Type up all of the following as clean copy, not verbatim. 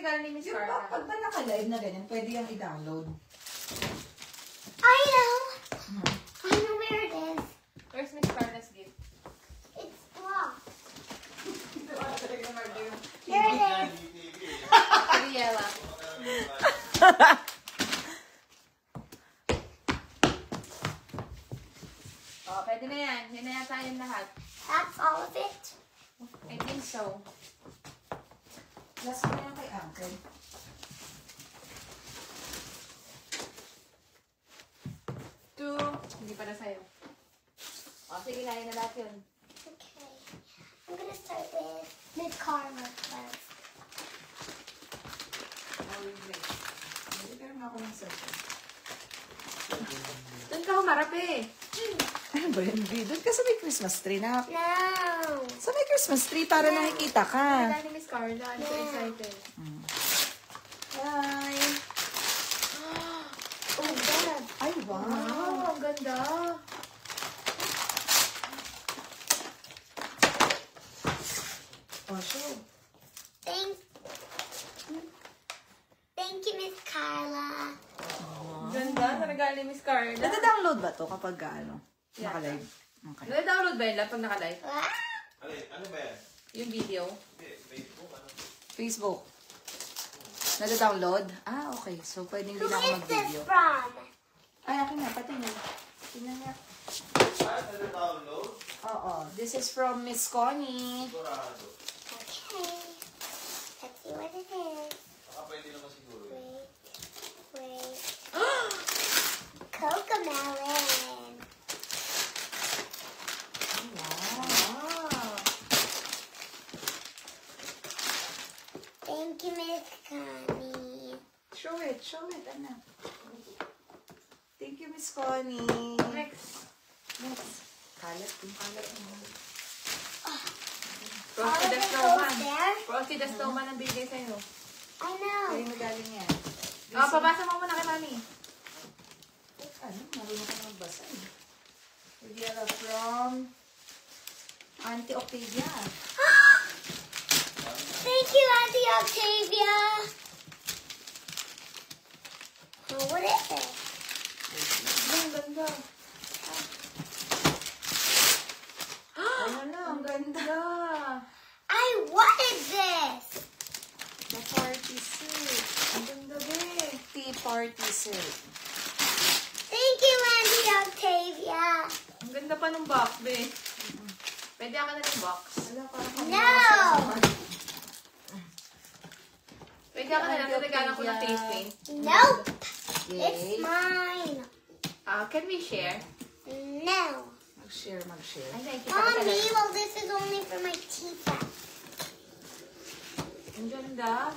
regalo ni Miss Carla. Pag ba naka-live na ganyan, pwede yung i-download. I know. I know where it is. Where's Miss Carla's gift? It's locked. Here Here it is. Ariela. Oh, pwede na yan. Yan na yata yung lahat. That's all of it. I think so. Last ko na yan kay Uncle. Two. Hindi para sa'yo. Oh, sige na. Yan na lahat yun. Okay. I'm gonna start with Miss Carla first. Meron ako ng cellphone. Doon ka humarap eh. Ano ba yun, B? Doon ka sa may Christmas tree na. No. Sa may Christmas tree para nakikita ka. Wala ni Miss Carla. I'm so excited. Hi! Oh, God. Ay, wow! Wow, ang ganda. Oh, show. Thank you, Miss Carla. Ganda sa regalo ni Miss Carla. Nada-download ba to kapag ano? Yeah. Naka-live? Okay. Nada-download ba yun lahat pag naka-live? Wow. Ano ba yan? Yung video? Facebook, ano? Facebook. Nada-download? Ah, okay. So, pwedeng Who din ako is this mag-video. from? Ay, akin na. Patingin. Tingnan niya. Download? Oo. This is from Miss Connie. Sigurado. Okay. Let's see what it is. Baka pwede naman siguro yun. Wait. Cocomelon. Wow. Thank you, Miss Connie. Show it, anak. Thank you, Miss Connie. Next. Kalat, yung kalat mo. All Frosty of the it goes Snowman. there? Frosty the Snowman ang bigay sa'yo. I know. Ay, magaling yan. Oh, pabasa mo muna kay Mami. Ano, marunong ka magbasa eh. Riviera from Auntie Octavia. Thank you, Auntie Octavia. Oh, what is it? Ang ganda. Ano na, Ang ganda. What is this? the party set. Ang ganda, be. Tea party set. Thank you, Auntie Octavia. Ang ganda pa ng box, be. Pwede ako na ng box. Wala, parang kami No. Pwede ako na lang nagagalan ko ng face paint. Nope. Yay. It's mine. Can we share? No. Mag-share. Ay, nakikita ko Mommy, talaga. well, this is only for my teacup. Ang ganda.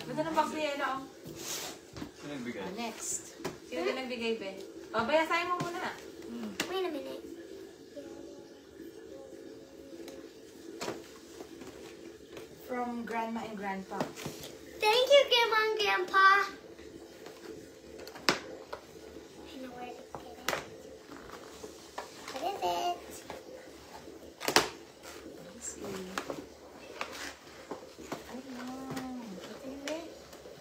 Ganda ng box ni Ella, oh. Sino nagbigay? Next. Sino din nagbigay, be? Oh, bayasahin mo muna. Wait a minute. From Grandma and Grandpa. Thank you, Grandma and Grandpa. I know where to get it. What is it? Let's see. Ay, wow. Ito yun, be.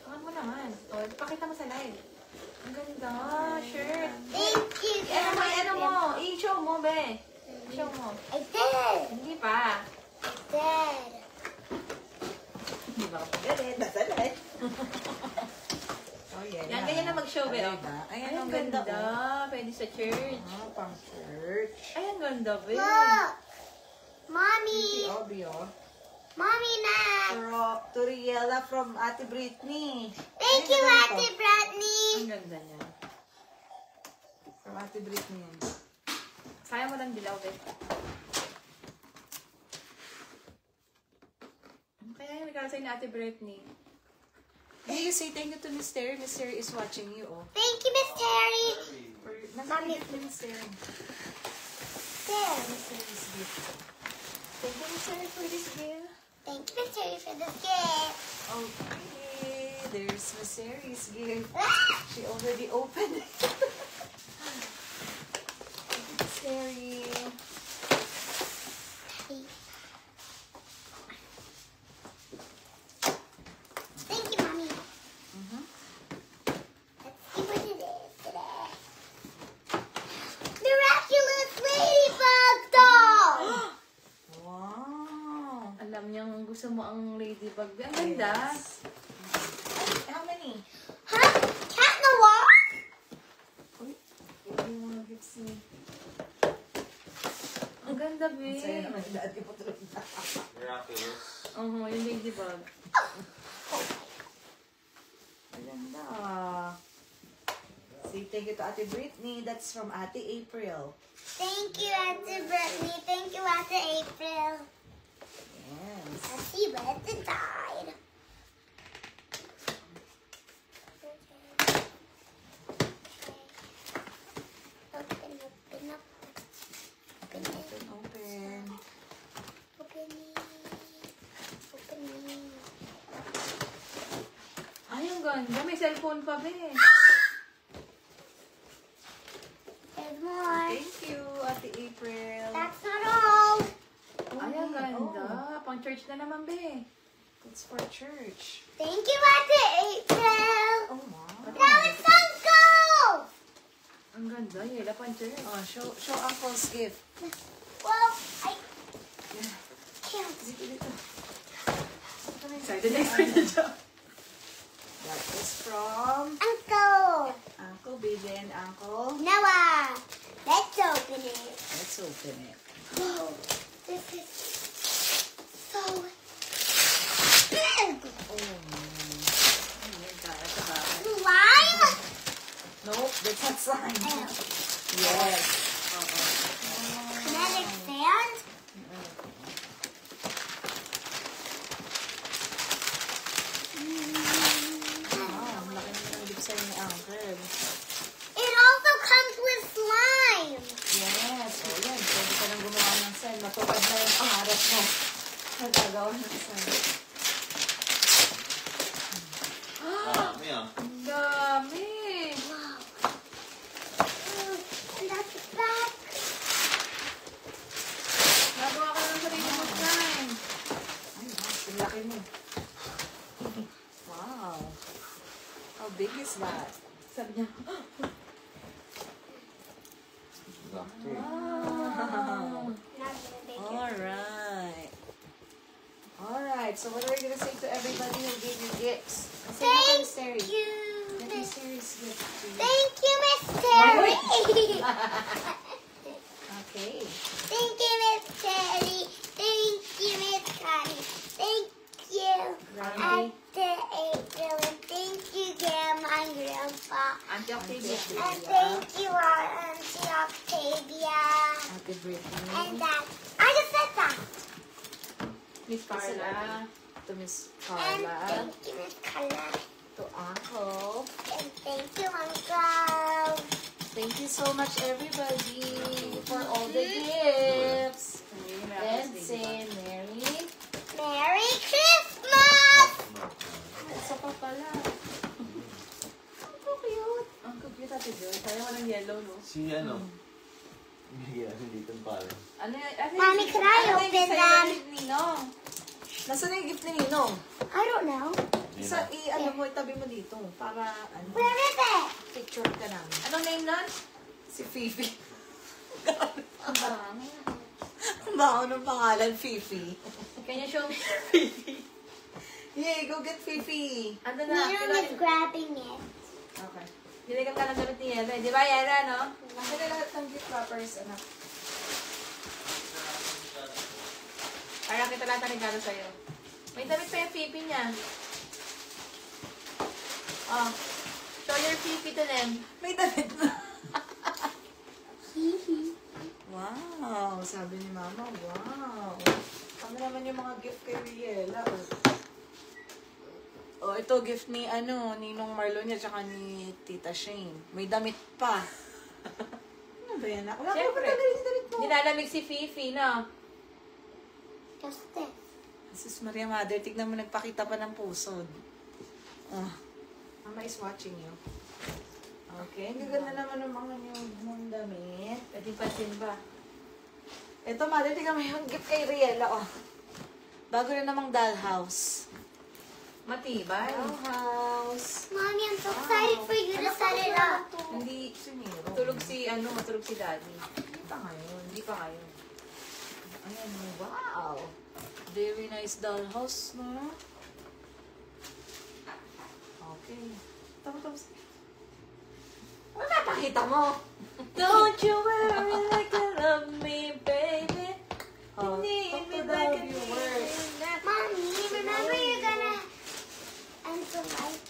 Hakan mo naman. Oh, ipakita mo sa live. Ang ganda. Shirt. Thank you, Ano mo, Grandma and ano mo? Grandpa. I-show mo, be. I-show mo. I did. Hindi pa. I did. Hindi ba ka pagalit? Nasa live. Oh, yeah. Yan, ganyan na mag-show, be. Ay, oh. ba? Ay, Ayan, ang ang ganda. ganda. Pwede sa church. Oh, pang church. Ay, ang ganda, be. Look. Mommy. Obi, oh. Mommy, Max. Turiela from Ate Britney. Thank Ay, you, ganda Auntie ito. Brittany. Ang ganda niya. From Ate Britney yan. Sayang mo lang dilaw, be. Kaya yung regalo sa'yo ni Ate Brittany. Hey, you say thank you to Miss Terry. Miss Terry is watching you, oh. Thank you, Miss Terry. Mommy, Miss Terry. There. Miss Terry's gift. Thank you, Miss Terry, for this gift. Thank you, Miss Terry, for this gift. Okay, there's Miss Terry's gift. Ah! She already opened it. Miss Terry. Thank you, Mommy. ladybug. Ang ganda. Yes. How many? Huh? Cat in the wall? Uy, ito yung mga gifts ni... Ang ganda, Ang saya babe. naman, dati po tulog na. Miraculous. Yung ladybug. Ang ganda. Say thank you to Ate Brittany. That's from Ate April. Thank you, Auntie Brittany. Thank you, Auntie April. Yes. Auntie Brittany died. Open, open up. Open it. Open. Open it. Open it. Ay, ang ganda. May cellphone pa, babe. There's more. Thank you, Ate April. That's not all. Ay, ang ganda. Oh, Pang church na naman, babe. it's for church. Thank you, Auntie April. Oh, wow. Now it's Uncle. Ang ganda. Yela pang church. Oh, show Uncle's gift. Well, I can't. Dito, dito. Excited na excited siya. That is from Uncle. Uncle Baby and Uncle. Noah. Let's open it. Let's open it. Whoa. This is so big. Oh, man. Ang ganda. Ito ba? Slime. Nope, that's not slime. Oh. Yes. Kinetic sand. Wow, ang laki naman ng gift sa'yo ni Uncle. It also comes with slime. Yes, so yan. Pwede ka nang gumawa ng sign. Matupad na yung pangarap mo. Nagagawa ng sign. Dami ah. Ang dami. Wow. And that's the back. Nagawa ka ng sarili mo slime. Ay, wow. Ang laki mo. Wow. How big is that? Sabi niya, Exactly. wow. Not even bigger. Alright. Alright, so what are we gonna say to everybody who gave you gifts? Say Thank Miss Terry. you, Let Miss. Miss Terry's gift to you. Thank you, Miss Terry. Okay. Thank you, Miss Terry. Thank you, Miss Connie. Thank you, Randy. Auntie April. And thank you, Grandma and Grandpa. Auntie Octavia. And thank you, our Auntie Octavia. Ate Brittany. And that. I just said that. Miss Carla. To Miss And Carla. thank you, Miss Carla. To Uncle. And thank you, Uncle. Thank you so much, everybody, for all the gifts. And say Merry. Merry Christmas! Isa pa pala. Ang cute. Ang cute Ate Joy. Kaya walang yellow, no? Si ano? Bigyan dito pala. Ano yan? Mommy, can I open them? Ninong. Nasaan na yung gift ni Ninong? I don't know. Isa, ano mo, itabi mo dito. Para, ano, Where is it? picture ka namin. Anong name nun? Si Fifi. Ang bango. Ang baho ng pangalan, Fifi. Can you show me? Yay, go get Fifi. Ano na? Miriam is grabbing it. Okay. Nilagyan ka ng damit ni Yela. Di ba, Yela, no? Nasa na lahat ng gift wrappers, anak. Para kita lahat ng regalo sa'yo. May damit pa yung pipi niya. Oh. Show your pipi to them. May damit na. Wow, sabi ni Mama, wow. Ano naman yung mga gift kay Riela? Oh, ito gift ni Ninong Marlon niya tsaka ni Tita Shane. May damit pa. Ano ba yan? Wala ko Siyempre. yung damit mo. Nilalamig si Fifi, no? Just this. Sis Maria Mother, tignan mo nagpakita pa ng pusod. Oh. Mama is watching you. Okay, ang gaganda naman ng mga mong damit. Pwede pansin ba? Ito, Mother, tignan mo yung gift kay Riela, oh. Bago na namang dollhouse. Matibay. Dollhouse. Mommy, I'm so excited for you to set it up. Hindi, siniro. Matulog si Daddy. Hindi pa ngayon. Hindi pa ngayon. Ayan, wow. Very nice dollhouse, no? Okay. Tapos. Ano napakita mo? Don't you worry like you love me, baby. Oh, Need talk me to the like a viewers. Mommy, remember you're gonna answer right.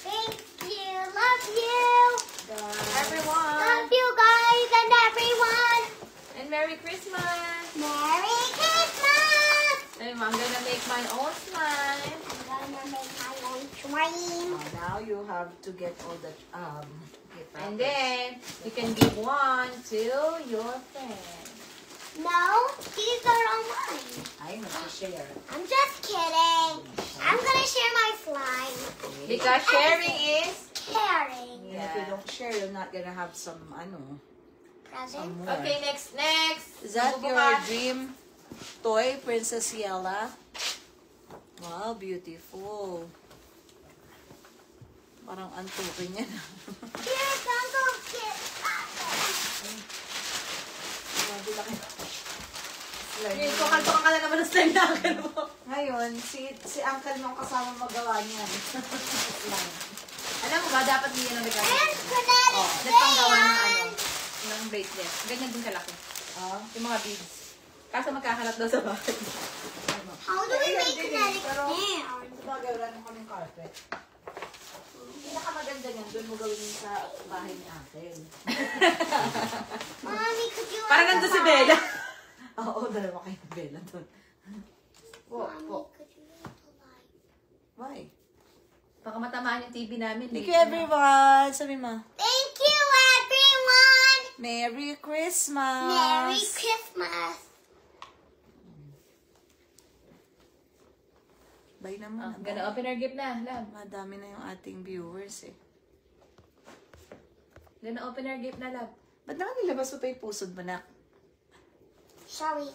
Thank you. Love you. Everyone. Love you guys and everyone. And Merry Christmas. Merry Christmas. I'm gonna make my own slime. I'm gonna make my own dream. Now you have to get all the gift And wrappers. then, you can give one to your friend. No, these are all mine. I know to share. I'm just kidding. I'm gonna share my slime. Because sharing is... Caring. And if you don't share, you're not gonna have some Present. more. Okay, next. Is that your Bubukas. dream toy, Princess Yella? Wow, beautiful. Parang antukin niya na. Here's Uncle Kit. Grabe laki. Ngayon ko, kanto ka na naman ng slime na akin mo. Ngayon, si Uncle nung kasama magawa niyan. Alam mo ba, dapat hindi yan ang regalo. And Granada Oh, nagpanggawa ng Band. ng bracelet. Ganyan din kalaki. Ah, Yung mga beads. Kaso magkakalat daw sa bahay. How do we make kinetic Pero, band? sabagay, wala nang kaming carpet. Pinakamaganda niyan, doon mo gawin yun sa bahay ni Uncle. Mommy, could you Parang like nandun the si Bella. Oo, dalawa kayo ni Bella doon. Po, Mommy, po. could you like the light? Why? Baka matamaan yung TV namin. Thank you, everyone. Sabi mo, Thank you, everyone. Merry Christmas! Merry Christmas. Bye na muna. Gonna open our gift na, love. Madami na yung ating viewers eh. Gonna open our gift na, love. Ba't naman nilabas mo pa yung pusod mo na? Shall we?